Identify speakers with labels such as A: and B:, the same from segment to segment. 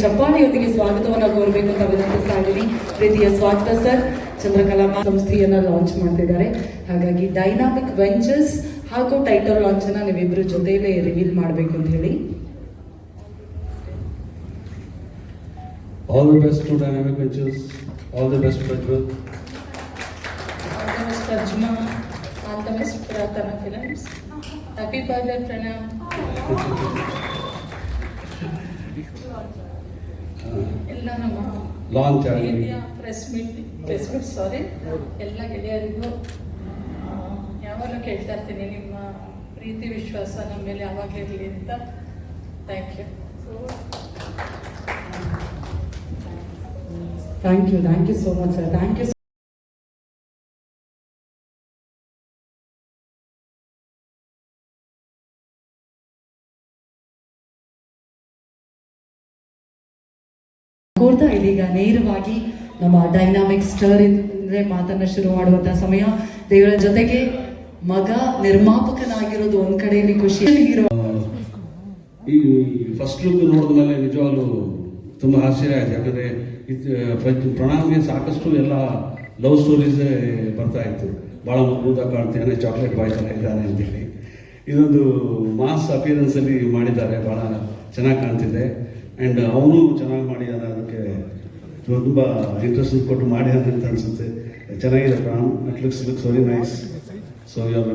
A: ಚಪ್ಪಾಳೆಯೊಂದಿಗೆ ಸ್ವಾಗತವನ್ನು ಕೋರಬೇಕು ಅಂತ ವಿನಂತಿಸ್ತಾ ಇದ್ದೀನಿ. ಪ್ರೀತಿಯ ಸ್ವಾಗತ ಸರ್. ಚಂದ್ರಕಲಾ ಸಂಸ್ಥೆಯನ್ನ ಲಾಂಚ್ ಮಾಡ್ತಿದ್ದಾರೆ, ಹಾಗಾಗಿ ಡೈನಾಮಿಕ್ ವೆಂಚರ್ಸ್ ಹಾಗೂ ಟೈಟಲ್ ಲಾಂಚ್ ಅನ್ನ ನೀವಿಬ್ರು ಜೊತೆಲೇ ರಿವೀಲ್ ಮಾಡಬೇಕು ಅಂತ ಹೇಳಿ.
B: All the best to Dynamic Ventures. All the best, Prajwal.
C: All the best, Prajma. All the best, Pratana Films. Happy birthday, Pranam. ಎಲ್ಲ ನಮ್ಮ
B: ಲಾಂಚ್
C: ಹಿರಿಯ ಪ್ರೆಸ್ ಮೀಟ್ ಸಾರಿ ಎಲ್ಲ ಗೆಳೆಯರಿಗೂ ಯಾವಾಗಲೂ ಕೇಳ್ತಾ ಇರ್ತೀನಿ, ನಿಮ್ಮ ಪ್ರೀತಿ ವಿಶ್ವಾಸ ನಮ್ಮ ಮೇಲೆ ಯಾವಾಗಲೂ ಇರಲಿ ಅಂತ. Thank you.
A: Thank you so much sir. Thank you. ಕೋರ್ತಾ ಇದೀಗ ನೇರವಾಗಿ ನಮ್ಮ ಡೈನಾಮಿಕ್ ಸ್ಟಾರ್ ಇಂದ್ರೆ ಮಾತನ್ನ ಶುರು ಮಾಡುವಂತಹ ಸಮಯ. ದೇವರ ಜೊತೆಗೆ ಮಗ ನಿರ್ಮಾಪಕನಾಗಿರೋದು ಒಂದ್ ಕಡೆಯಲ್ಲಿ ಖುಷಿ. ಹೀರೋ
B: ಈ ಫಸ್ಟ್ ಲುಕ್ ನೋಡಿದ ಮೇಲೆ ನಿಜವಾಗ್ಲೂ ತುಂಬ ಆಶ್ಚರ್ಯ ಆಯ್ತು. ಯಾಕಂದರೆ ಪ್ರಣಾಮ್ಗೆ ಸಾಕಷ್ಟು ಎಲ್ಲ ಲವ್ ಸ್ಟೋರೀಸ್ ಬರ್ತಾ ಇತ್ತು. ಭಾಳ ಮುದ್ದಾಗಿ ಕಾಣ್ತೇನೆ, ಚಾಕ್ಲೇಟ್ ಬಾಯ್ ಥರ ಇದ್ದಾನೆ ಅಂತೇಳಿ. ಇದೊಂದು ಮಾಸ್ ಅಪಿಯರೆನ್ಸಲ್ಲಿ ಮಾಡಿದ್ದಾರೆ, ಭಾಳ ಚೆನ್ನಾಗಿ ಕಾಣ್ತಿದೆ. ಆ್ಯಂಡ್ ಅವನು ಚೆನ್ನಾಗಿ ಮಾಡಿದ್ದಾನೆ, ಅದಕ್ಕೆ ತುಂಬ ಇಂಟ್ರೆಸ್ಟ್ ಕೊಟ್ಟು ಮಾಡಿದ್ದಾನೆ ಅಂತ ಅನಿಸುತ್ತೆ. ಚೆನ್ನಾಗಿದೆ Pranam. It looks very nice. So you are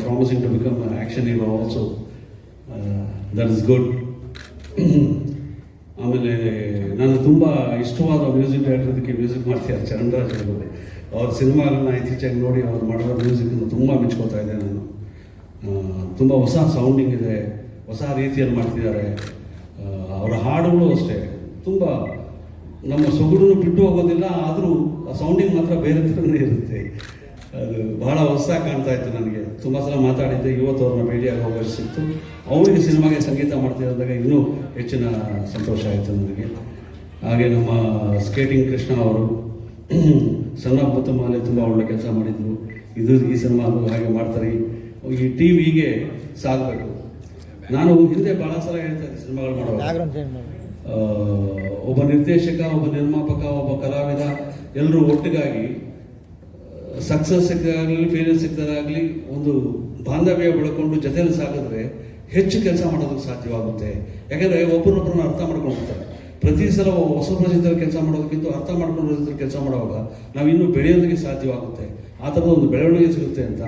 B: promising to become action hero also. That is good. ಆಮೇಲೆ ನಾನು ತುಂಬ ಇಷ್ಟವಾದ ಮ್ಯೂಸಿಕ್ ಡೈರೆಕ್ಟರ್, ಅದಕ್ಕೆ ಮ್ಯೂಸಿಕ್ ಮಾಡ್ತಿದ್ದಾರೆ ಚರಣ್ರಾಜ್ ಅವರು. ಅವ್ರ ಸಿನಿಮಾಗಳನ್ನ ಇತ್ತೀಚೆಗೆ ನೋಡಿ ಅವ್ರು ಮಾಡಿರೋ ಮ್ಯೂಸಿಕನ್ನು ತುಂಬ ಮೆಚ್ಕೋತಾ ಇದ್ದೆ ನಾನು. ತುಂಬ ಹೊಸ ಸೌಂಡಿಂಗ್ ಇದೆ, ಹೊಸ ರೀತಿಯಲ್ಲಿ ಮಾಡ್ತಿದ್ದಾರೆ. ಅವರ ಹಾಡುಗಳು ಅಷ್ಟೇ ತುಂಬ ನಮ್ಮ ಸೊಗಡನ್ನು ಬಿಟ್ಟು ಹೋಗೋದಿಲ್ಲ, ಆದರೂ ಆ ಸೌಂಡಿಂಗ್ ಮಾತ್ರ ಬೇರೆ ಥರನೇ ಇರುತ್ತೆ. ಅದು ಬಹಳ ಹೊಸ ಕಾಣ್ತಾ ಇತ್ತು ನನಗೆ. ತುಂಬ ಸಲ ಮಾತಾಡಿದ್ದೆ, ಇವತ್ತು ಅವ್ರನ್ನ ಭೇಟಿಯಾಗಿ ಹೋಗೋದು ಸಿಕ್ತು. ಅವರಿಗೆ ಸಿನಿಮಾಗೆ ಸಂಗೀತ ಮಾಡ್ತಿದ್ದಾಗ ಇನ್ನೂ ಹೆಚ್ಚಿನ ಸಂತೋಷ ಆಯಿತು ನನಗೆ. ಹಾಗೆ ನಮ್ಮ ಸ್ಕೇಟಿಂಗ್ ಕೃಷ್ಣ ಅವರು ಸಣ್ಣ ಮುತ್ತಮ್ಮಲ್ಲಿ ತುಂಬ ಒಳ್ಳೆ ಕೆಲಸ ಮಾಡಿದ್ರು. ಈ ಸಿನಿಮಾಗೂ ಹಾಗೆ ಮಾಡ್ತಾರೆ. ಈ ಟಿವಿಗೆ ಸಾಗಬೇಕು. ನಾನು ಹಿಂದೆ ಭಾಳ ಸಲ ಹೇಳ್ತಾ ಇದ್ದೆ, ಸಿನಿಮಾಗಳು ಮಾಡುವಾಗ ಒಬ್ಬ ನಿರ್ದೇಶಕ, ಒಬ್ಬ ನಿರ್ಮಾಪಕ, ಒಬ್ಬ ಕಲಾವಿದ ಎಲ್ಲರೂ ಒಟ್ಟಿಗಾಗಿ ಸಕ್ಸಸ್ ಸಿಕ್ಕಾಗಲಿ ಫೇಲ್ಯೂರ್ ಸಿಕ್ಕಾಗಲಿ ಒಂದು ಬಾಂಧವ್ಯ ಬೆಳ್ಕೊಂಡು ಜೊತೆಯಲ್ಲಿ ಸಾಗಿದ್ರೆ ಹೆಚ್ಚು ಕೆಲಸ ಮಾಡೋದಕ್ಕೆ ಸಾಧ್ಯವಾಗುತ್ತೆ. ಯಾಕಂದರೆ ಒಬ್ಬರೊಬ್ಬರನ್ನ ಅರ್ಥ ಮಾಡ್ಕೊಂಡಿರ್ತಾರೆ. ಪ್ರತಿ ಸಲ ಹೊಸೊಬ್ಬರ ಜೊತೆ ಕೆಲಸ ಮಾಡೋದಕ್ಕಿಂತ ಅರ್ಥ ಮಾಡ್ಕೊಂಡು ಜೊತೆ ಕೆಲಸ ಮಾಡುವಾಗ ನಾವು ಇನ್ನೂ ಬೆಳೆಯೋದಕ್ಕೆ ಸಾಧ್ಯವಾಗುತ್ತೆ. ಆ ಥರದ ಒಂದು ಬೆಳವಣಿಗೆ ಸಿಗುತ್ತೆ ಅಂತ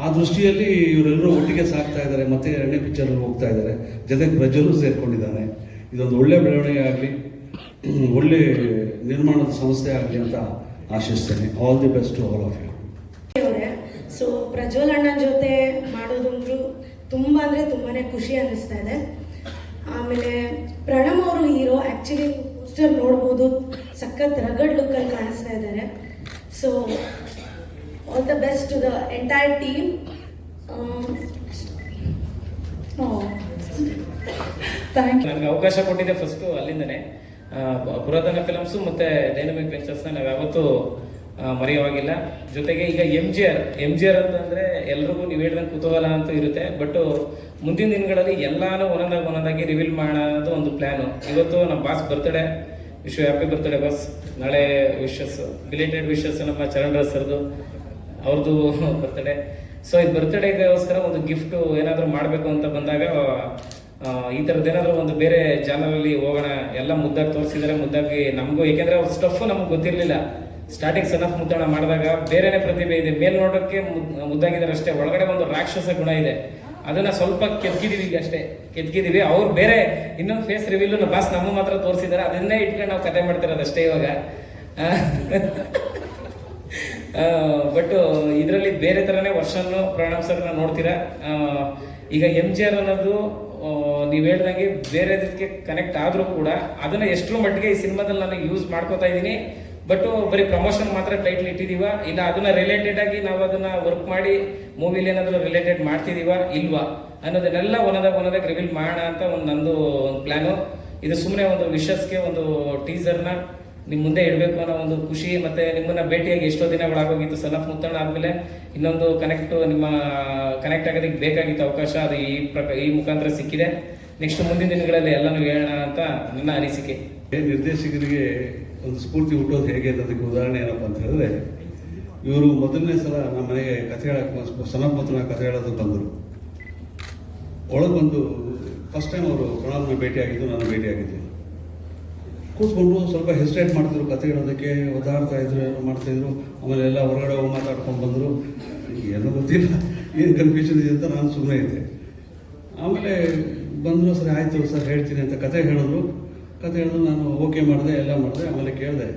B: ಆ ದೃಷ್ಟಿಯಲ್ಲಿ ಇವರೆಲ್ಲರೂ ಒಟ್ಟಿಗೆ ಸಾಗ್ತಾ ಇದ್ದಾರೆ. ಮತ್ತೆ 2ನೇ ಪಿಕ್ಚರಲ್ಲಿ ಹೋಗ್ತಾ ಇದ್ದಾರೆ. ಜೊತೆಗೆ ಪ್ರಜ್ವಲು ಸೇರ್ಕೊಂಡಿದ್ದಾನೆ. ಇದೊಂದು ಒಳ್ಳೆ ಬೆಳವಣಿಗೆ ಆಗಲಿ, ಒಳ್ಳೆ ನಿರ್ಮಾಣದ ಸಂಸ್ಥೆ ಆಗಲಿ ಅಂತ ಆಶಿಸ್ತೇನೆ. All the best to all of you.
D: So Prajwal ಅಣ್ಣನ ಜೊತೆ ಮಾಡೋದಂದ್ರು ತುಂಬ ಅಂದರೆ ತುಂಬಾ ಖುಷಿ ಅನ್ನಿಸ್ತಾ ಇದೆ. ಆಮೇಲೆ ಪ್ರಣಮ್ ಅವರು ಹೀರೋ, ಆ್ಯಕ್ಚುಲಿ ಪೋಸ್ಟರ್ ನೋಡ್ಬೋದು, ಸಖತ್ ರಗಡ್ ಲುಕ್ಕಲ್ಲಿ ಕಾಣಿಸ್ತಾ ಇದ್ದಾರೆ. So all the best to the entire team.
E: ನನಗೆ ಅವಕಾಶ ಕೊಟ್ಟಿದ್ದೆ ಫಸ್ಟು ಅಲ್ಲಿಂದನೇ. ಪುರಾತನ ಫಿಲಮ್ಸು ಮತ್ತು ಡೈನಮಿಕ್ ವೆಂಚರ್ಸ್ನ ನಾವು ಯಾವತ್ತೂ ಮರೆಯುವಾಗಿಲ್ಲ. ಜೊತೆಗೆ ಈಗ ಎಮ್ ಜಿ ಆರ್ ಅಂತಂದರೆ ಎಲ್ರಿಗೂ ನೀವು ಹೇಳಿದಂಗೆ ಕುತೂಹಲ ಅಂತೂ ಇರುತ್ತೆ. ಬಟ್ ಮುಂದಿನ ದಿನಗಳಲ್ಲಿ ಎಲ್ಲಾನು ಒಂದೊಂದಾಗಿ ರಿವೀಲ್ ಮಾಡೋದು ಒಂದು ಪ್ಲ್ಯಾನು. ಇವತ್ತು ನಮ್ಮ boss birthday, happy birthday boss. ನಾಳೆ ಬಿಲೇಟೆಡ್ ವಿಶಸ್ ನಮ್ಮ ಚರಣ್ರಾಜ್ ಸರ್ದು, ಅವ್ರದ್ದು ಬರ್ತ್ಡೇ. ಸೊ ಇದು ಬರ್ತ್ಡೇಗೋಸ್ಕರ ಒಂದು ಗಿಫ್ಟು ಏನಾದರೂ ಮಾಡಬೇಕು ಅಂತ ಬಂದಾಗ ಈ ಥರದ್ದು ಏನಾದರೂ ಒಂದು ಬೇರೆ ಚಾನಲಲ್ಲಿ ಹೋಗೋಣ. ಎಲ್ಲ ಮುದ್ದಾಗಿ ತೋರಿಸಿದರೆ ಮುದ್ದಾಗಿ ನಮಗೂ, ಏಕೆಂದರೆ ಅವ್ರ ಸ್ಟಫ್ ನಮ್ಗೆ ಗೊತ್ತಿರಲಿಲ್ಲ. ಸ್ಟಾರ್ಟಿಂಗ್ ಸನ್ ಆಫ್ ಮುದ್ದಣ ಮಾಡಿದಾಗ ಬೇರೆನೇ ಪ್ರತಿಭೆ ಇದೆ. ಮೇಲ್ ನೋಡೋಕ್ಕೆ ಮುದ್ದಾಗಿದ್ದಾರೆ ಅಷ್ಟೇ, ಒಳಗಡೆ ಒಂದು ರಾಕ್ಷಸ ಗುಣ ಇದೆ. ಅದನ್ನ ಸ್ವಲ್ಪ ಕೆತ್ಕಿದೀವಿ, ಈಗ ಅಷ್ಟೇ ಕೆತ್ಕಿದೀವಿ. ಅವ್ರು ಬೇರೆ ಇನ್ನೊಂದು ಫೇಸ್ ರಿವೀಲ್ ಬಾಸ್ ನಮ್ಮ ಮಾತ್ರ ತೋರಿಸಿದ್ದಾರೆ. ಅದನ್ನೇ ಇಟ್ಕೊಂಡು ನಾವು ಕತೆ ಮಾಡ್ತಿರೋದಷ್ಟೇ ಇವಾಗ. ಬಟ್ ಇದರಲ್ಲಿ ಬೇರೆ ಥರನೇ ವರ್ಷನ್ನು ಪ್ರಣಾಮ್ ಸರ್ನ ನೋಡ್ತೀರಾ. ಈಗ ಎಮ್ ಜಿ ಆರ್ ಅನ್ನೋದು ನೀವು ಹೇಳ್ದಂಗೆ ಬೇರೆದಕ್ಕೆ ಕನೆಕ್ಟ್ ಆದರೂ ಕೂಡ ಅದನ್ನ ಎಷ್ಟರ ಮಟ್ಟಿಗೆ ಈ ಸಿನಿಮಾದಲ್ಲಿ ನಾನು ಯೂಸ್ ಮಾಡ್ಕೋತಾ ಇದ್ದೀನಿ. ಬಟ್ ಬರೀ ಪ್ರಮೋಷನ್ ಮಾತ್ರ ಟೈಟ್ಲ್ ಇಟ್ಟಿದೀವ, ಇಲ್ಲ ಅದನ್ನ ರಿಲೇಟೆಡ್ ಆಗಿ ನಾವು ಅದನ್ನ ವರ್ಕ್ ಮಾಡಿ ಮೂವಿಲಿ ಏನಾದರೂ ರಿಲೇಟೆಡ್ ಮಾಡ್ತಿದೀವ ಇಲ್ವಾ ಅನ್ನೋದನ್ನೆಲ್ಲ ಒಂದೊಂದಾಗ ರಿವೀಲ್ ಮಾಡೋಣ ಅಂತ ನಂದು ಒಂದು ಪ್ಲಾನು. ಇದು ಸುಮ್ಮನೆ ಒಂದು ವಿಶಸ್ಗೆ ಒಂದು ಟೀಸರ್ನ ನಿಮ್ಮ ಮುಂದೆ ಇಡಬೇಕು ಅನ್ನೋ ಒಂದು ಖುಷಿ. ಮತ್ತೆ ನಿಮ್ಮನ್ನ ಭೇಟಿಯಾಗಿ ಎಷ್ಟೋ ದಿನಗಳಾಗೋಗಿತ್ತು. ಸನ್ ಆಫ್ ಮುತ್ತಣ್ಣ ಆದ್ಮೇಲೆ ಇನ್ನೊಂದು ಕನೆಕ್ಟ್ ಆಗೋದಕ್ಕೆ ಬೇಕಾಗಿತ್ತು ಅವಕಾಶ. ಅದು ಈ ಮುಖಾಂತರ ಸಿಕ್ಕಿದೆ. ನೆಕ್ಸ್ಟ್ ಮುಂದಿನ ದಿನಗಳಲ್ಲಿ ಎಲ್ಲನೂ ಹೇಳೋಣ ಅಂತ ನನ್ನ ಅನಿಸಿಕೆ.
B: ನಿರ್ದೇಶಕರಿಗೆ ಒಂದು ಸ್ಫೂರ್ತಿ ಹುಟ್ಟೋದು ಹೇಗೆ ಅನ್ನೋದಕ್ಕೆ ಉದಾಹರಣೆ ಏನಪ್ಪ ಅಂತ ಹೇಳಿದ್ರೆ, ಇವರು ಮೊದಲನೇ ಸಲ ನಮ್ಮ ಮನೆಗೆ ಕಥೆ ಹೇಳಕ್ಕೆ ಸನತ್ ಮತ್ತು ಕಥೆ ಹೇಳೋದಕ್ಕೆ ಬಂದರು. ಒಳಗೆ ಬಂದು ಫಸ್ಟ್ ಟೈಮ್ ಅವರು ಪ್ರಣಾಮ್ನ ಭೇಟಿಯಾಗಿದ್ದು, ನಾನು ಭೇಟಿಯಾಗಿದ್ದು. ಕೂತ್ಕೊಂಡು ಸ್ವಲ್ಪ ಹೆಸಿಟೇಟ್ ಮಾಡ್ತಿದ್ರು, ಕಥೆ ಹೇಳೋದಕ್ಕೆ ಒದ್ದಾಡ್ತಾ ಇದ್ರು, ಏನೋ ಮಾಡ್ತಾಯಿದ್ರು. ಆಮೇಲೆ ಎಲ್ಲ ಹೊರಗಡೆ ಹೋಗಿ ಮಾತಾಡ್ಕೊಂಡು ಬಂದರು. ಏನೋ ಗೊತ್ತಿಲ್ಲ, ಏನು ಕನ್ಫ್ಯೂಷನ್ ಇದೆ ಅಂತ ನಾನು ಸುಮ್ಮನೆ ಇದ್ದೆ. ಆಮೇಲೆ ಬಂದರು, ಸರಿ ಆಯಿತು ಸರ್ ಹೇಳ್ತೀನಿ ಅಂತ ಕಥೆ ಹೇಳಿದ್ರು. ನಾನು ಓಕೆ ಮಾಡಿದೆ, ಎಲ್ಲ ಮಾಡಿದೆ. ಆಮೇಲೆ ಕೇಳಿದೆ,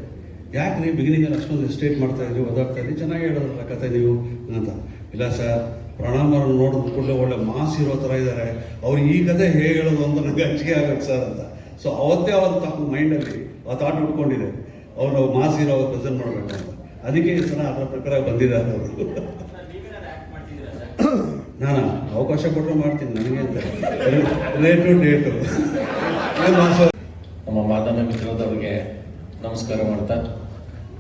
B: ಯಾಕೆ ನೀವು ಬಿಗಿನಿಂಗಲ್ಲಿ ಅಷ್ಟೊಂದು ಎಸ್ಟೇಟ್ ಮಾಡ್ತಾಯಿದ್ರಿ, ಓದಾಡ್ತಾಯಿದ್ರಿ, ಚೆನ್ನಾಗಿ ಹೇಳೋದ್ರಲ್ಲ ಕಥೆ ನೀವು ಅಂತ. ಇಲ್ಲ ಸರ್, ಪ್ರಣಾಮ್ ಅವ್ರನ್ನ ನೋಡಿದ ಕೂಡಲೇ ಒಳ್ಳೆ ಮಾಸ್ ಇರೋ ಥರ ಇದ್ದಾರೆ, ಅವ್ರು ಈ ಕಥೆ ಹೇಗೆ ಹೇಳೋದು ಅಂತ ನನಗೆ ಅಂಜಿಕೆ ಆಗುತ್ತೆ ಸರ್ ಅಂತ. ಸೊ ಅವತ್ತೇ ಅವ್ರ ಮೈಂಡಲ್ಲಿ ಆ ಥಾಟ್ ಉಟ್ಕೊಂಡಿದೆ, ಅವರು ಮಾಸ್ ಹೀರೋ ಪ್ರೆಸೆಂಟ್ ಮಾಡಬೇಕು ಅಂತ. ಅದಕ್ಕೆ ಈ ಸಲ ಅದರ ಪ್ರಕಾರ ಬಂದಿದ್ದಾರೆ ಅವರು. ನಾನು ಅವಕಾಶ ಕೊಟ್ಟರೆ ಮಾಡ್ತೀನಿ, ನನಗೆ ಅಂತ ಡೇಟು
F: ನಮ್ಮ ಮಾಧ್ಯಮ ಮಿತ್ರದವರಿಗೆ ನಮಸ್ಕಾರ ಮಾಡ್ತಾ,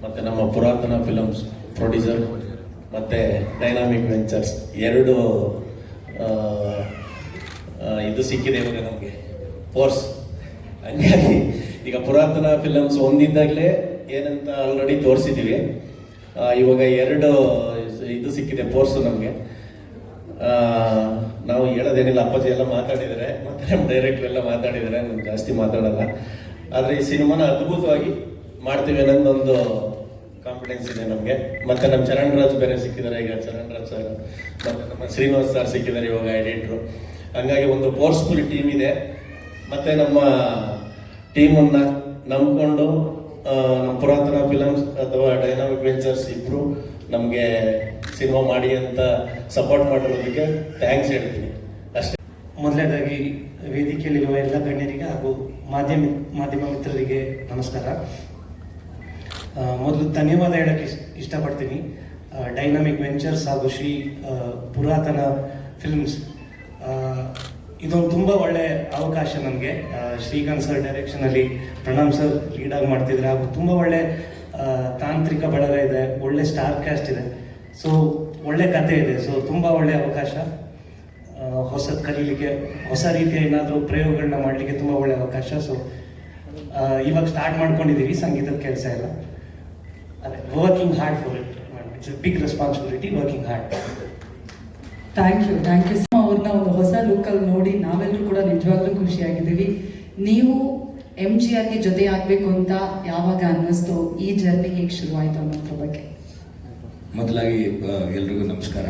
F: ಮತ್ತು ನಮ್ಮ ಪುರಾತನ ಫಿಲಮ್ಸ್ ಪ್ರೊಡ್ಯೂಸರ್ ಮತ್ತು ಡೈನಾಮಿಕ್ ವೆಂಚರ್ಸ್ ಎರಡು ಇದು ಸಿಕ್ಕಿದೆ ಇವಾಗ ನಮಗೆ ಫೋರ್ಸ್. ಹಂಗಾಗಿ ಈಗ ಪುರಾತನ ಫಿಲಮ್ಸ್ ಒಂದಿದ್ದಾಗಲೇ ಏನಂತ ಆಲ್ರೆಡಿ ತೋರಿಸಿದ್ದೀವಿ. ಇವಾಗ ಎರಡು ಇದು ಸಿಕ್ಕಿದೆ ಫೋರ್ಸು ನಮಗೆ. ನಾವು ಹೇಳೋದೇನಿಲ್ಲ, ಅಪ್ಪಾಜಿ ಎಲ್ಲ ಮಾತಾಡಿದ್ದಾರೆ, ಮತ್ತು ನಮ್ಮ ಡೈರೆಕ್ಟರ್ ಎಲ್ಲ ಮಾತಾಡಿದ್ದಾರೆ, ನಾನು ಜಾಸ್ತಿ ಮಾತಾಡಲ್ಲ. ಆದರೆ ಈ ಸಿನಿಮಾನ ಅದ್ಭುತವಾಗಿ ಮಾಡ್ತೀವಿ ಅನ್ನೋದೊಂದು ಕಾನ್ಫಿಡೆನ್ಸ್ ಇದೆ ನಮಗೆ. ಮತ್ತು ನಮ್ಮ ಚರಣ್ ರಾಜ್ ಬೇರೆ ಸಿಕ್ಕಿದ್ದಾರೆ, ಈಗ ಚರಣ್ ರಾಜ್ ಸರ್ ಮತ್ತು ನಮ್ಮ ಶ್ರೀನಿವಾಸ್ ಸರ್ ಸಿಕ್ಕಿದ್ದಾರೆ ಇವಾಗ ಎಡಿಟ್ರು. ಹಂಗಾಗಿ ಒಂದು ಫೋರ್ಸ್ಫುಲ್ ಟೀಮ್ ಇದೆ. ಮತ್ತು ನಮ್ಮ ಟೀಮನ್ನು ನಂಬಿಕೊಂಡು ನಮ್ಮ ಪುರಾತನ ಫಿಲಮ್ಸ್ ಅಥವಾ ಡೈನಾಮಿಕ್ ವೆಂಚರ್ಸ್ ಇಬ್ಬರು ನಮಗೆ ಸಿನಿಮಾ ಮಾಡಿ ಅಂತ ಸಪೋರ್ಟ್ ಮಾಡಿರೋದಕ್ಕೆ ಥ್ಯಾಂಕ್ಸ್ ಹೇಳ್ತೀನಿ ಅಷ್ಟೇ.
G: ಮೊದಲನೇದಾಗಿ ವೇದಿಕೆಯಲ್ಲಿರುವ ಎಲ್ಲ ಗಣ್ಯರಿಗೆ ಹಾಗೂ ಮಾಧ್ಯಮ ಮಿತ್ರರಿಗೆ ನಮಸ್ಕಾರ. ಮೊದಲು ಧನ್ಯವಾದ ಹೇಳಕ್ಕೆ ಇಷ್ಟಪಡ್ತೀನಿ ಡೈನಾಮಿಕ್ ವೆಂಚರ್ಸ್ ಹಾಗೂ ಶ್ರೀ ಪುರಾತನ ಫಿಲ್ಮ್ಸ್. ಇದೊಂದು ತುಂಬ ಒಳ್ಳೆ ಅವಕಾಶ ನಮಗೆ. ಶ್ರೀಕಾಂತ್ ಸರ್ ಡೈರೆಕ್ಷನಲ್ಲಿ ಪ್ರಣಾಮ್ ಸರ್ ಲೀಡಾಗಿ ಮಾಡ್ತಿದ್ದಾರೆ, ಹಾಗೂ ತುಂಬ ಒಳ್ಳೆ ತಾಂತ್ರಿಕ ಬಳಗ ಇದೆ, ಒಳ್ಳೆ ಸ್ಟಾರ್ ಕ್ಯಾಸ್ಟ್ ಇದೆ, ಸೊ ಒಳ್ಳೆ ಕತೆ ಇದೆ. ಸೊ ತುಂಬ ಒಳ್ಳೆ ಅವಕಾಶ. ಹೊಸದು ಕಲೀಲಿಕ್ಕೆ, ಹೊಸ ರೀತಿಯ ಏನಾದರೂ ಪ್ರಯೋಗಗಳನ್ನ ಮಾಡಲಿಕ್ಕೆ ತುಂಬ ಒಳ್ಳೆ ಅವಕಾಶ. ಸೊ ಇವಾಗ ಸ್ಟಾರ್ಟ್ ಮಾಡ್ಕೊಂಡಿದ್ದೀವಿ ಸಂಗೀತದ ಕೆಲಸ ಎಲ್ಲ. ಅದೇ working hard for it. It's a big responsibility, working hard.
A: Thank you ಅವ್ರನ್ನ ಒಂದು ಹೊಸ ಲುಕ್ಕಲ್ಲಿ ನೋಡಿ ನಾವೆಲ್ಲರೂ ಕೂಡ ನಿಜವಾಗ್ಲೂ ಖುಷಿಯಾಗಿದ್ದೀವಿ. ನೀವು MGRಗೆ ಜೊತೆ ಆಗಬೇಕು ಅಂತ ಯಾವಾಗ ಅನ್ನಿಸ್ತು, ಈ ಜರ್ನಿ ಹೇಗೆ ಶುರುವಾಯಿತು ಅನ್ನೋದ್ರ ಬಗ್ಗೆ?
H: ಮೊದಲಾಗಿ ಎಲ್ರಿಗೂ ನಮಸ್ಕಾರ.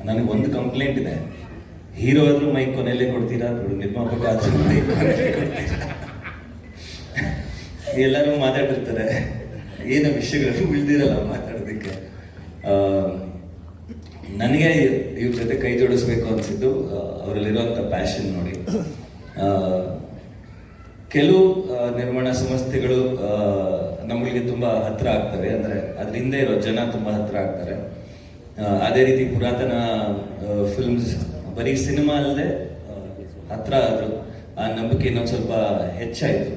H: ನನಗೆ ಒಂದು ಕಂಪ್ಲೇಂಟ್ ಇದೆ, ಹೀರೋ ಆದ್ರೂ ಮೈಕ್ ಕೊನೆಯಲ್ಲೇ ಕೊಡ್ತೀರಾ, ನಿರ್ಮಾಪಕ ಆದ್ರೂ ಮೈಕ್ ಕೊನೆಯಲ್ಲೇ ಕೊಡ್ತೀರಾ. ಎಲ್ಲರೂ ಮಾತಾಡಿರ್ತಾರೆ, ಏನೋ ವಿಷಯಗಳು ಉಳಿದಿರಲ್ಲ ಮಾತಾಡೋದಕ್ಕೆ. ನನಗೆ ಇವ್ರ ಜೊತೆ ಕೈ ಜೋಡಿಸ್ಬೇಕು ಅನಿಸಿದ್ದು ಅವರಲ್ಲಿರುವಂಥ ಪ್ಯಾಷನ್ ನೋಡಿ. ಕೆಲವು ನಿರ್ಮಾಣ ಸಂಸ್ಥೆಗಳು ನಮಗೆ ತುಂಬ ಹತ್ರ ಆಗ್ತವೆ, ಅಂದರೆ ಅದ್ರ ಹಿಂದೆ ಇರೋ ಜನ ತುಂಬ ಹತ್ರ ಆಗ್ತಾರೆ. ಅದೇ ರೀತಿ ಪುರಾತನ ಫಿಲ್ಮ್ಸ್ ಬರೀ ಸಿನಿಮಾ ಅಲ್ಲದೆ ಹತ್ರ ಆದರು, ಆ ನಂಬಿಕೆ ಇನ್ನೊಂದು ಸ್ವಲ್ಪ ಹೆಚ್ಚಾಯಿತು.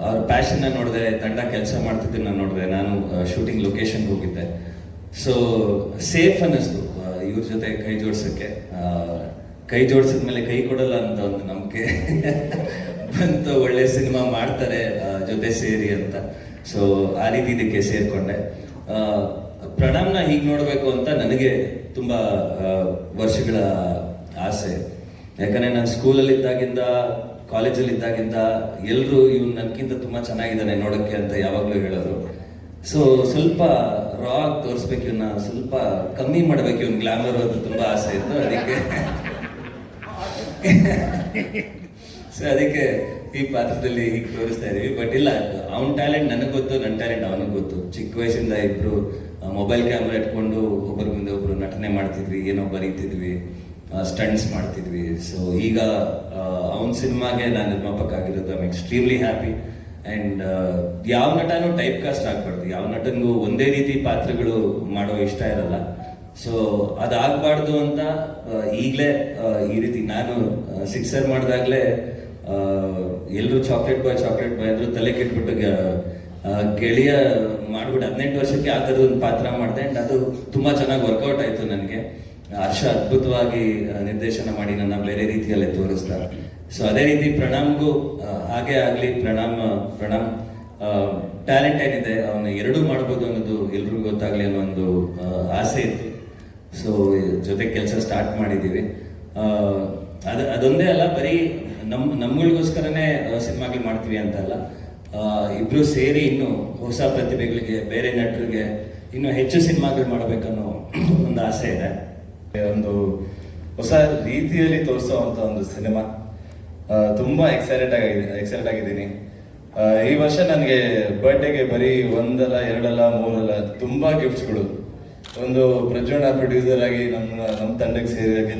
H: ಅವ್ರ ಪ್ಯಾಷನ್ನ ನೋಡಿದೆ, ತಂಡ ಕೆಲಸ ಮಾಡ್ತಿದ್ದನ್ನು ನೋಡಿದೆ, ನಾನು ಶೂಟಿಂಗ್ ಲೊಕೇಶನ್ಗೆ ಹೋಗಿದ್ದೆ. ಸೊ ಸೇಫ್ ಅನ್ನಿಸ್ತು ಇವ್ರ ಜೊತೆ ಕೈ ಜೋಡ್ಸೋಕ್ಕೆ. ಕೈ ಜೋಡಿಸಿದ್ಮೇಲೆ ಕೈ ಕೊಡಲ್ಲ ಅಂತ ಒಂದು ನಂಬಿಕೆ ಬಂತು. ಒಳ್ಳೆ ಸಿನಿಮಾ ಮಾಡ್ತಾರೆ ಜೊತೆ ಸೇರಿ ಅಂತ. ಸೊ ಆ ರೀತಿ ಇದಕ್ಕೆ ಸೇರಿಕೊಂಡೆ. ಪ್ರಣಾಮ್ನ ಹೀಗೆ ನೋಡಬೇಕು ಅಂತ ನನಗೆ ತುಂಬ ವರ್ಷಗಳ ಆಸೆ. ಯಾಕಂದರೆ ನಾನು ಸ್ಕೂಲಲ್ಲಿದ್ದಾಗಿಂದ, ಕಾಲೇಜಲ್ಲಿದ್ದಾಗಿಂದ ಎಲ್ಲರೂ ಇವ್ನು ನನಗಿಂತ ತುಂಬ ಚೆನ್ನಾಗಿದ್ದಾನೆ ನೋಡೋಕ್ಕೆ ಅಂತ ಯಾವಾಗಲೂ ಹೇಳೋರು. ಸೊ ಸ್ವಲ್ಪ ರಾ ಆಗಿ ತೋರಿಸ್ಬೇಕು, ಇವನ್ನ ಸ್ವಲ್ಪ ಕಮ್ಮಿ ಮಾಡಬೇಕು, ಇವ್ನ ಗ್ಲಾಮರ್ ಅಂತ ತುಂಬ ಆಸೆ ಇತ್ತು. ಅದಕ್ಕೆ ಈ ಪಾತ್ರದಲ್ಲಿ ಹೀಗೆ ತೋರಿಸ್ತಾ ಇದೀವಿ. ಬಟ್ ಇಲ್ಲ, ಅವ್ನ ಟ್ಯಾಲೆಂಟ್ ನನಗೆ ಗೊತ್ತು, ನನ್ನ ಟ್ಯಾಲೆಂಟ್ ಅವನಿಗೆ ಗೊತ್ತು. ಚಿಕ್ಕ ವಯಸ್ಸಿಂದ ಇಬ್ರು ಮೊಬೈಲ್ ಕ್ಯಾಮ್ರಾ ಇಟ್ಕೊಂಡು ಒಬ್ಬರ ಮುಂದೆ ಒಬ್ರು ನಟನೆ ಮಾಡ್ತಿದ್ವಿ, ಏನೋ ಬರೀತಿದ್ವಿ, ಸ್ಟಂಟ್ಸ್ ಮಾಡ್ತಿದ್ವಿ. ಸೊ ಈಗ ಅವನ ಸಿನಿಮಾಗೆ ನಾನು ನಿರ್ಮಾಪಕ ಆಗಿರೋದು. I extremely happy. ಆ್ಯಂಡ್ ಯಾವ ನಟನೂ ಟೈಪ್ ಕಾಸ್ಟ್ ಆಗಬಾರ್ದು, ಯಾವ ನಟನಿಗೂ ಒಂದೇ ರೀತಿ ಪಾತ್ರಗಳು ಮಾಡೋ ಇಷ್ಟ ಇರಲ್ಲ. ಸೊ ಅದಾಗಬಾರ್ದು ಅಂತ ಈಗಲೇ ಈ ರೀತಿ ನಾನು ಸಿಕ್ಸರ್ ಮಾಡಿದಾಗಲೇ ಎಲ್ಲರೂ ಚಾಕ್ಲೇಟ್ ಬಾಯ್ ಅಂದ್ರು, ತಲೆ ಕೆಟ್ಬಿಟ್ಟು ಗೆಳೆಯ ಮಾಡ್ಬಿಟ್ಟು 18 ವರ್ಷಕ್ಕೆ ಆ ಥರದ ಒಂದು ಪಾತ್ರ ಮಾಡಿದೆ. ಆ್ಯಂಡ್ ಅದು ತುಂಬ ಚೆನ್ನಾಗಿ ವರ್ಕೌಟ್ ಆಯಿತು ನನಗೆ. ಹರ್ಷ ಅದ್ಭುತವಾಗಿ ನಿರ್ದೇಶನ ಮಾಡಿ ನನ್ನ ಬೇರೆ ರೀತಿಯಲ್ಲೇ ತೋರಿಸ್ತಾರೆ. ಸೊ ಅದೇ ರೀತಿ ಪ್ರಣಾಮ್ಗೂ ಹಾಗೆ ಆಗಲಿ. ಪ್ರಣಾಮ್ ಟ್ಯಾಲೆಂಟ್ ಏನಿದೆ ಅವನು ಎರಡೂ ಮಾಡ್ಬೋದು ಅನ್ನೋದು ಎಲ್ರಿಗೂ ಗೊತ್ತಾಗ್ಲಿ ಅನ್ನೋ ಒಂದು ಆಸೆ ಇತ್ತು. ಸೊ ಜೊತೆ ಕೆಲಸ ಸ್ಟಾರ್ಟ್ ಮಾಡಿದ್ದೀವಿ. ಅದೊಂದೇ ಅಲ್ಲ, ಬರೀ ನಮ್ಗಳಿಗೋಸ್ಕರನೇ ಸಿನಿಮಾಗಳು ಮಾಡ್ತೀವಿ ಅಂತ ಅಲ್ಲ, ಇಬ್ರು ಸೇರಿ ಇನ್ನು ಹೊಸ ಪ್ರತಿಭೆಗಳಿಗೆ, ಬೇರೆ ನಟರಿಗೆ ಇನ್ನು ಹೆಚ್ಚು ಸಿನಿಮಾಗಳು ಮಾಡಬೇಕನ್ನೋ ಒಂದು ಆಸೆ ಇದೆ.
I: ಒಂದು ಹೊಸ ರೀತಿಯಲ್ಲಿ ತೋರಿಸುವಂತ ಒಂದು ಸಿನಿಮಾ. ತುಂಬಾ ಎಕ್ಸೈಟೆಡ್ ಆಗಿದ್ದೀನಿ. ಈ ವರ್ಷ ನನಗೆ ಬರ್ಡೇಗೆ ಬರೀ ಒಂದಲ್ಲ ಎರಡಲ್ಲ ಮೂರಲ್ಲ ತುಂಬಾ ಗಿಫ್ಟ್ಸ್ಗಳು. ಒಂದು ಪ್ರಜ್ವಲ್ ಪ್ರೊಡ್ಯೂಸರ್ ಆಗಿ ನಮ್ಮ ತಂಡಕ್ಕೆ ಸೇರಿದಾಗೆ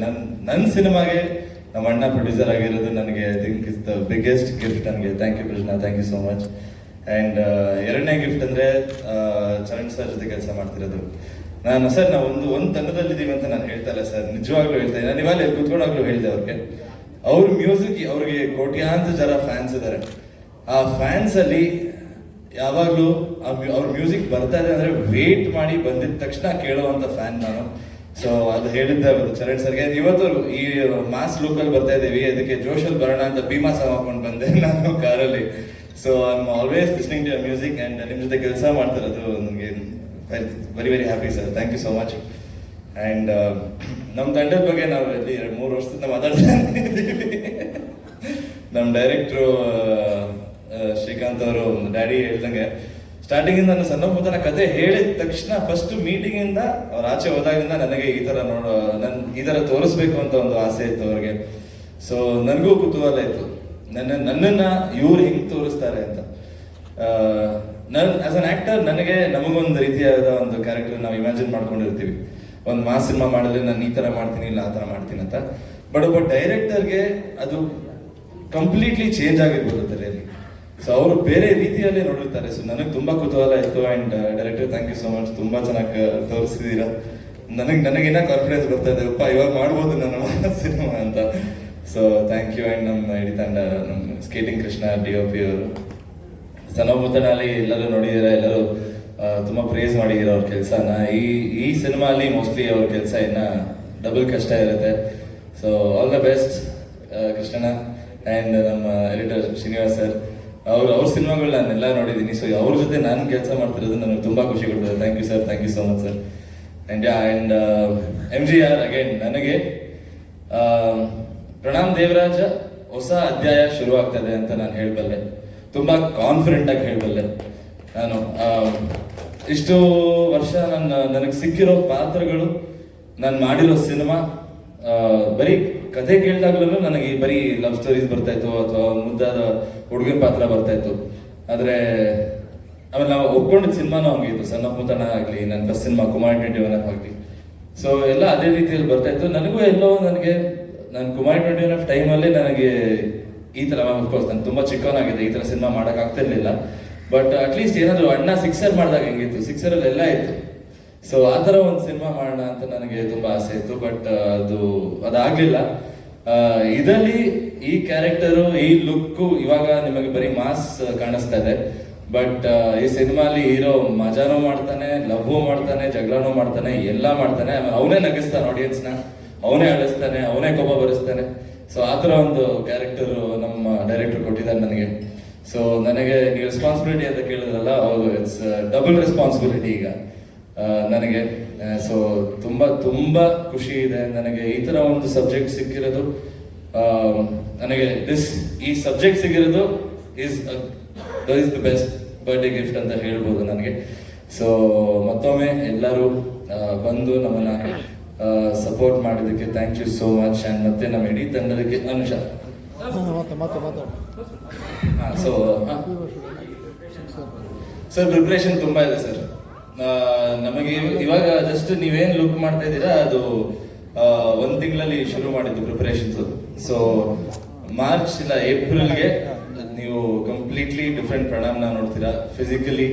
I: ನನ್ನ ಸಿನಿಮಾಗೆ ನಮ್ಮ ಅಣ್ಣ ಪ್ರೊಡ್ಯೂಸರ್ ಆಗಿರೋದು ನನಗೆ I think is the biggest gift ನನಗೆ. Thank you Krishna, thank you so much. And ಎರಡನೇ ಗಿಫ್ಟ್ ಅಂದರೆ ಚರಣ್ ಸರ್ ಜೊತೆ ಕೆಲಸ ಮಾಡ್ತಿರೋದು. ನಾವು ಒಂದು ತಂಡದಲ್ಲಿದ್ದೀವಿ ಅಂತ ನಾನು ಹೇಳ್ತಾ ಇಲ್ಲ ಸರ್, ನಿಜವಾಗ್ಲೂ ಹೇಳ್ತಾ ಇದ್ದೀನಿ. ನಾನು ಇವಾಗ ಕೂತ್ಕೊಂಡಾಗ್ಲೂ ಹೇಳಿದೆ ಅವ್ರಿಗೆ, ಅವ್ರ ಮ್ಯೂಸಿಕ್ ಅವ್ರಿಗೆ ಕೋಟ್ಯಾಂತರ ಜನ ಫ್ಯಾನ್ಸ್ ಇದ್ದಾರೆ. ಆ ಫ್ಯಾನ್ಸ್ ಅಲ್ಲಿ ಯಾವಾಗಲೂ ಅವ್ರ ಮ್ಯೂಸಿಕ್ ಬರ್ತಾ ಇದೆ ಅಂದ್ರೆ ವೇಟ್ ಮಾಡಿ ಬಂದಿದ ತಕ್ಷಣ ಕೇಳುವಂತ ಫ್ಯಾನ್ ನಾನು. ಸೊ ಅದು ಹೇಳಿದ್ದೆ ಚರಣ್ ಸರ್ಗೆ. ಇವತ್ತು ಈ ಮಾಸ್ ಲುಕ್ ಅಲ್ಲಿ ಬರ್ತಾ ಇದೀವಿ, ಅದಕ್ಕೆ ಜೋಶಲ್ಲಿ ಬರೋಣ ಅಂತ ಭೀಮಾ ಸಾಂಗ್ ಹಾಕೊಂಡು ಬಂದೆ ನಾನು ಕಾರಲ್ಲಿ. So I am always listening to music and ನಿಮ್ಮ ಜೊತೆ ಕೆಲಸ ಮಾಡ್ತಿರೋದು ನನಗೆ very very happy sir. Thank you so much. And ನಮ್ಮ ತಂಡದ ಬಗ್ಗೆ ನಾವು ಇಲ್ಲಿ 3 ವರ್ಷದಿಂದ ಮಾತಾಡ್ತಾ ಇದ್ದೀವಿ. ನಮ್ಮ ಡೈರೆಕ್ಟ್ರು ಶ್ರೀಕಾಂತ್ ಅವರು ಡ್ಯಾಡಿ ಹೇಳ್ದಂಗೆ ಸ್ಟಾರ್ಟಿಂಗ್ ಇಂದ ನಾನು ಸಣ್ಣ ಮೊದಲ ಕತೆ ಹೇಳಿದ ತಕ್ಷಣ ಫಸ್ಟ್ ಮೀಟಿಂಗ್ ಇಂದ ಅವ್ರ ಆಚೆ ಹೋದಾಗಿಂದ ನನಗೆ ಈ ತರ ತೋರಿಸ್ಬೇಕು ಅಂತ ಒಂದು ಆಸೆ ಇತ್ತು ಅವ್ರಿಗೆ. ಸೊ ನನಗೂ ಕುತೂಹಲ ಇತ್ತು, ನನ್ನನ್ನ ಇವ್ರು ಹೆಂಗ್ ತೋರಿಸ್ತಾರೆ ಅಂತ. ಆಸ್ ಅನ್ ಆಕ್ಟರ್ ನಮಗೊಂದು ರೀತಿಯಾದ ಒಂದು ಕ್ಯಾರೆಕ್ಟರ್ ನಾವು ಇಮ್ಯಾಜಿನ್ ಮಾಡ್ಕೊಂಡಿರ್ತೀವಿ. ಒಂದು ಮಾಸ್ ಸಿನಿಮಾ ಮಾಡಿದ್ರೆ ನಾನು ಈ ತರ ಮಾಡ್ತೀನಿ, ಇಲ್ಲ ಆ ತರ ಮಾಡ್ತೀನಿ ಅಂತ. ಬಟ್ ಒಬ್ಬ ಡೈರೆಕ್ಟರ್ಗೆ ಅದು ಕಂಪ್ಲೀಟ್ಲಿ ಚೇಂಜ್ ಆಗಿರ್ಬೋದು ತಲೆಯಲ್ಲಿ. ಸೊ ಅವರು ಬೇರೆ ರೀತಿಯಲ್ಲಿ ನೋಡಿರ್ತಾರೆ. ಸೊ ನನಗೆ ತುಂಬಾ ಕುತೂಹಲ ಇತ್ತು. And director thank you so much, ತುಂಬಾ ಚೆನ್ನಾಗಿ ತೋರಿಸಿದೀರಾ. ನನಗೇನ ಕಾನ್ಫಿಡೆನ್ಸ್ ಬರ್ತಾ ಇದೆ, ಅಪ್ಪ ಇವಾಗ ಮಾಡ್ಬೋದು ನನ್ನ ಸಿನಿಮಾ ಅಂತ. So thank you. ಅಂಡ್ ನಮ್ಮ ಇಡೀ ತಂಡ, ನಮ್ಮ ಸ್ಕೇಟಿಂಗ್ ಕೃಷ್ಣ, DOP ಅವರು, ಸನೋಮುತನಲ್ಲಿ ಎಲ್ಲರೂ ನೋಡಿದ್ದೀರಾ, ಎಲ್ಲರೂ ತುಂಬಾ ಪ್ರೇಸ್ ಮಾಡಿದ್ದೀರಾ ಅವ್ರ ಕೆಲಸನ. ಈ ಸಿನಿಮಾ ಅಲ್ಲಿ ಮೋಸ್ಟ್ಲಿ ಅವ್ರ ಕೆಲಸ ಇನ್ನ ಡಬಲ್ ಕಷ್ಟ ಇರುತ್ತೆ. ಸೊ ಆಲ್ ದ ಬೆಸ್ಟ್ ಕೃಷ್ಣಣ್ಣ. ಆ್ಯಂಡ್ ನಮ್ಮ ಎಡಿಟರ್ ಶ್ರೀನಿವಾಸ್ ಸರ್, ಅವ್ರ ಸಿನಿಮಾಗಳು ನಾನೆಲ್ಲ ನೋಡಿದ್ದೀನಿ. ಸೊ ಅವ್ರ ಜೊತೆ ನಾನು ಕೆಲಸ ಮಾಡ್ತಿರೋದು ನನಗೆ ತುಂಬಾ ಖುಷಿ ಕೊಡ್ತದೆ. Thank you sir, thank you so much sir. And MGR again, ನನಗೆ ಪ್ರಣಾಮ್ ದೇವರಾಜ ಹೊಸ ಅಧ್ಯಾಯ ಶುರು ಆಗ್ತದೆ ಅಂತ ನಾನು ಹೇಳಬಲ್ಲೆ. ತುಂಬಾ ಕಾನ್ಫಿಡೆಂಟ್ ಆಗಿ ಹೇಳಬಲ್ಲೆ. ನಾನು ಇಷ್ಟು ವರ್ಷ ನನಗೆ ಸಿಕ್ಕಿರೋ ಪಾತ್ರಗಳು, ನಾನು ಮಾಡಿರೋ ಸಿನಿಮಾ, ಬರೀ ಕಥೆ ಕೇಳಿದಾಗ್ಲೂ ನನಗೆ ಬರೀ ಲವ್ ಸ್ಟೋರೀಸ್ ಬರ್ತಾ ಇತ್ತು ಅಥವಾ ಮುದ್ದಾದ ಹುಡುಗನ ಪಾತ್ರ ಬರ್ತಾ ಇತ್ತು. ಆದ್ರೆ ಆಮೇಲೆ ನಾವು ಒಪ್ಕೊಂಡಿದ್ದ ಸಿನಿಮಾನು ಹಂಗಿತ್ತು, ಸಣ್ಣ ಮುತ್ತಣ್ಣ ಆಗ್ಲಿ, ನನ್ನ ಫಸ್ಟ್ ಸಿನಿಮಾ ಕುಮಾರ್ 21 ಆಗ್ಲಿ. ಸೊ ಎಲ್ಲ ಅದೇ ರೀತಿಯಲ್ಲಿ ಬರ್ತಾ ಇತ್ತು. ನನಗೂ ಎಲ್ಲೋ ನಾನು ಕುಮಾರ್ 21 ಟೈಮಲ್ಲಿ ನನಗೆ ಈ ತರ, ಅಫ್ಕೋರ್ಸ್ ನಾನು ತುಂಬಾ ಚಿಕ್ಕವನಾಗಿದೆ, ಈ ತರ ಸಿನಿಮಾ ಮಾಡಕ್ ಆಗ್ತಿರ್ಲಿಲ್ಲ. ಬಟ್ ಅಟ್ಲೀಸ್ಟ್ ಏನಾದ್ರು ಅಣ್ಣ ಸಿಕ್ಸರ್ ಮಾಡಿದಾಗ ಹೆಂಗಿತ್ತು, ಸಿಕ್ಸರಲ್ಲಿ ಎಲ್ಲ ಇತ್ತು. ಸೊ ಆ ತರ ಒಂದು ಸಿನಿಮಾ ಮಾಡೋಣ ಅಂತ ನನಗೆ ತುಂಬಾ ಆಸೆ ಇತ್ತು. ಬಟ್ ಅದಾಗ್ಲಿಲ್ಲ. ಇದರಲ್ಲಿ ಈ ಕ್ಯಾರೆಕ್ಟರು, ಈ ಲುಕ್ಕು ಇವಾಗ ನಿಮಗೆ ಬರೀ ಮಾಸ್ ಕಾಣಿಸ್ತಾ ಇದೆ. ಬಟ್ ಈ ಸಿನಿಮಾಲಿ ಹೀರೋ ಮಜಾನೂ ಮಾಡ್ತಾನೆ, ಲವ್ವು ಮಾಡ್ತಾನೆ, ಜಗಳನೂ ಮಾಡ್ತಾನೆ, ಎಲ್ಲ ಮಾಡ್ತಾನೆ. ಆಮೇಲೆ ಅವನೇ ನಗಿಸ್ತಾನೆ ಆಡಿಯನ್ಸ್ನ, ಅವನೇ ಅಳಿಸ್ತಾನೆ, ಅವನೇ ಕೋಪ ಬರೆಸ್ತಾನೆ. ಸೊ ಆ ಥರ ಒಂದು ಕ್ಯಾರೆಕ್ಟರ್ ನಮ್ಮ ಡೈರೆಕ್ಟರ್ ಕೊಟ್ಟಿದ್ದಾರೆ ನನಗೆ. ಸೊ ನನಗೆ ನೀವು ರೆಸ್ಪಾನ್ಸಿಬಿಲಿಟಿ ಅಂತ ಕೇಳಿದ್ರಲ್ಲ, ಹೌದು, ಇಟ್ಸ್ ಡಬಲ್ ರೆಸ್ಪಾನ್ಸಿಬಿಲಿಟಿ ಈಗ ನನಗೆ. ಸೊ ತುಂಬಾ ತುಂಬಾ ಖುಷಿ ಇದೆ ನನಗೆ ಈ ತರ ಒಂದು ಸಬ್ಜೆಕ್ಟ್ ಸಿಕ್ಕಿರೋದು. ನನಗೆ ಈ ಸಬ್ಜೆಕ್ಟ್ ಸಿಕ್ಕಿರೋದು is the best birthday gift ಅಂತ ಹೇಳ್ಬೋದು ನನಗೆ. ಸೊ ಮತ್ತೊಮ್ಮೆ ಎಲ್ಲರೂ ಬಂದು ನಮ್ಮನ್ನ ಸಪೋರ್ಟ್ ಮಾಡಿದ್ದಕ್ಕೆ thank you so much. And ಮತ್ತೆ ನಮ್ಮ ಇಡೀ ತಂಡದಕ್ಕೆ ಅನುಷಾ. ಸರ್ ಪ್ರಿಪ್ರೇಷನ್ ತುಂಬಾ ಇದೆ ಸರ್. ನಮಗೆ ಇವಾಗ ಜಸ್ಟ್ ನೀವೇನ್ ಲುಕ್ ಮಾಡ್ತಾ ಇದ್ದೀರಾ ಅದು 1 ತಿಂಗಳಲ್ಲಿ ಶುರು ಮಾಡಿದ್ದು ಪ್ರಿಪರೇಷನ್ಸ್. ಸೊ ಮಾರ್ಚ್ ಇಲ್ಲ ಏಪ್ರಿಲ್ಗೆ ನೀವು ಕಂಪ್ಲೀಟ್ಲಿ ಡಿಫ್ರೆಂಟ್ ಪ್ರಣಾಮ್ನ ನೋಡ್ತೀರಾ. Physically,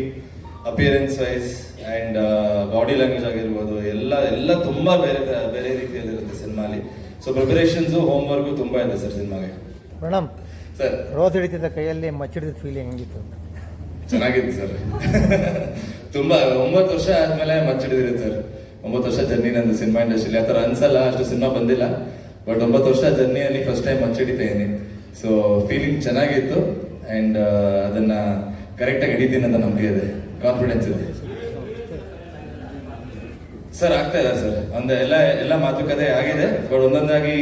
I: appearance wise and body language ಆಗಿರ್ಬೋದು, ಎಲ್ಲ ತುಂಬಾ ಬೇರೆ ರೀತಿಯಲ್ಲಿರುತ್ತೆ ಸಿನಿಮಾಲಿ. ಸೊ ಪ್ರಿಪರೇಷನ್ಸ್, ಹೋಮ್ ವರ್ಕ್ ತುಂಬಾ ಇದೆ ಸರ್ ಸಿನಿಮಾಗೆ.
J: ಪ್ರಣಾಮ್
I: ಸರ್,
J: ರೋಸ್ ಹಿಡಿತಿದ್ದ ಕೈಯಲ್ಲಿ ಮಚ್ಚಿಡಿದ ಫೀಲಿಂಗ್ ಹೆಂಗಿತ್ತು?
I: ಚೆನ್ನಾಗಿತ್ತು ಸರ್. ತುಂಬಾ 9 ವರ್ಷ ಆದ್ಮೇಲೆ ಮಚ್ಚಿಡಿದಿರಿ ಸರ್. 9 ವರ್ಷ ಜರ್ನಿ ನಂದು ಸಿನಿಮಾ ಇಂಡಸ್ಟ್ರಿಲಿ. ಆ ಥರ ಅನ್ಸಲ್ಲ, ಅಷ್ಟು ಸಿನಿಮಾ ಬಂದಿಲ್ಲ. ಬಟ್ 9 ವರ್ಷ ಜರ್ನಿಯಲ್ಲಿ ಫಸ್ಟ್ ಟೈಮ್ ಮಚ್ಚಿಡಿತಾ ಇದೀನಿ. ಸೊ ಫೀಲಿಂಗ್ ಚೆನ್ನಾಗಿತ್ತು ಆ್ಯಂಡ್ ಅದನ್ನು ಕರೆಕ್ಟಾಗಿ ಹಿಡಿತೀನಿ ಅಂತ ನಂಬಿಕೆ ಇದೆ, ಕಾನ್ಫಿಡೆನ್ಸ್ ಇದೆ. ಸರ್ ಆಗ್ತಾ ಇಲ್ಲ ಸರ್, ಒಂದು ಎಲ್ಲ ಮಾತುಕತೆ ಆಗಿದೆ, ಬಟ್ ಒಂದೊಂದಾಗಿ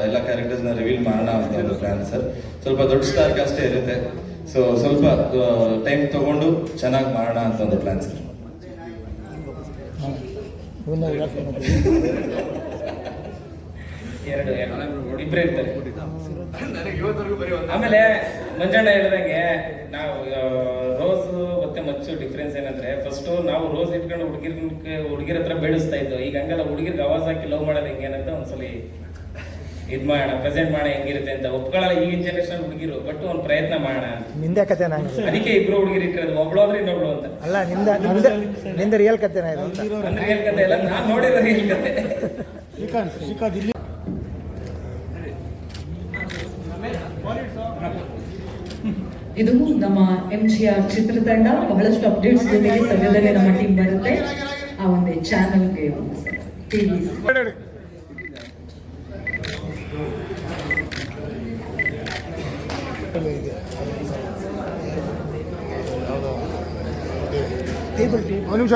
I: ಎಲ್ಲ ಕ್ಯಾರೆಕ್ಟರ್ಸ್ನ ರಿವೀಲ್ ಮಾಡೋಣ ಅಂತ ಒಂದು ಪ್ಲಾನ್ ಸರ್. ಸ್ವಲ್ಪ ದೊಡ್ಡ ಸ್ಟಾರ್ ಕಾಸ್ಟೇ ಇರುತ್ತೆ, ಸೊ ಸ್ವಲ್ಪ ಟೈಮ್ ತಗೊಂಡು ಚೆನ್ನಾಗಿ ಮಾಡೋಣ ಅಂತ ಒಂದು ಪ್ಲಾನ್ ಸರ್.
E: ಎರಡು ಇಬ್ಬರೇ ಇರ್ತಾರೆ. ಆಮೇಲೆ ಮಂಜಣ್ಣ ಹೇಳ್ದಂಗೆ ನಾವು ರೋಸ್ ಮತ್ತೆ ಮಚ್ಚು ಡಿಫ್ರೆನ್ಸ್ ಏನಂದ್ರೆ, ಫಸ್ಟ್ ನಾವು ರೋಸ್ ಇಟ್ಕೊಂಡು ಹುಡುಗಿರ ಹತ್ರ ಬೇಡಿಸ್ತಾ ಇದ್ದು, ಈಗ ಹಂಗಲ್ಲ, ಹುಡುಗಿರ್ಗೆ ಆವಾಜ್ ಹಾಕಿ ಲವ್ ಮಾಡೋದು ಹೆಂಗೆ ಅಂತ ಒಂದ್ಸಲಿ ಇದ್ ಮಾಡೋಣ, ಪ್ರೆಸೆಂಟ್ ಮಾಡೋಣ ಹೆಂಗಿರುತ್ತೆ ಅಂತ. ಒಪ್ಕೊಳ್ಳಲ್ಲ ಈಗಿನ ಜನರೇಷನ್ ಹುಡುಗಿರು, ಬಟ್ ಒಂದು ಪ್ರಯತ್ನ ಮಾಡೋಣ ಅಂತ.
J: ನಿಂದೆ ಕತೆನಾ?
E: ಅದಕ್ಕೆ ಇಬ್ರು ಹುಡುಗಿರು ಇಟ್ಟಿರೋದು, ಒಬ್ಳು ಅಂದ್ರೆ ಇನ್ನೊಬ್ಳು ಅಂತ.
J: ಅಲ್ಲ, ನಿಂದ ರಿಯಲ್ ಕತೆನಾ ಇದು?
E: ನನ್ನ ರಿಯಲ್ ಕತೆ ಎಲ್ಲ ನಾನು ನೋಡಿರೋ ರಿಯಲ್ ಕತೆ.
A: ಇದು ನಮ್ಮ MGR ಚಿತ್ರತಂಡ ಬಹಳಷ್ಟು ಅಪ್ಡೇಟ್ಸ್ ಜೊತೆಗೆ ಸದ್ಯದಲ್ಲೇ ನಮ್ಮ ಟೀಮ್ ಬರುತ್ತೆ ಆ ಒಂದು ಚಾನಲ್ಗೆ ಟಿವಿ.
J: ಒಂದು ನಿಮಿಷ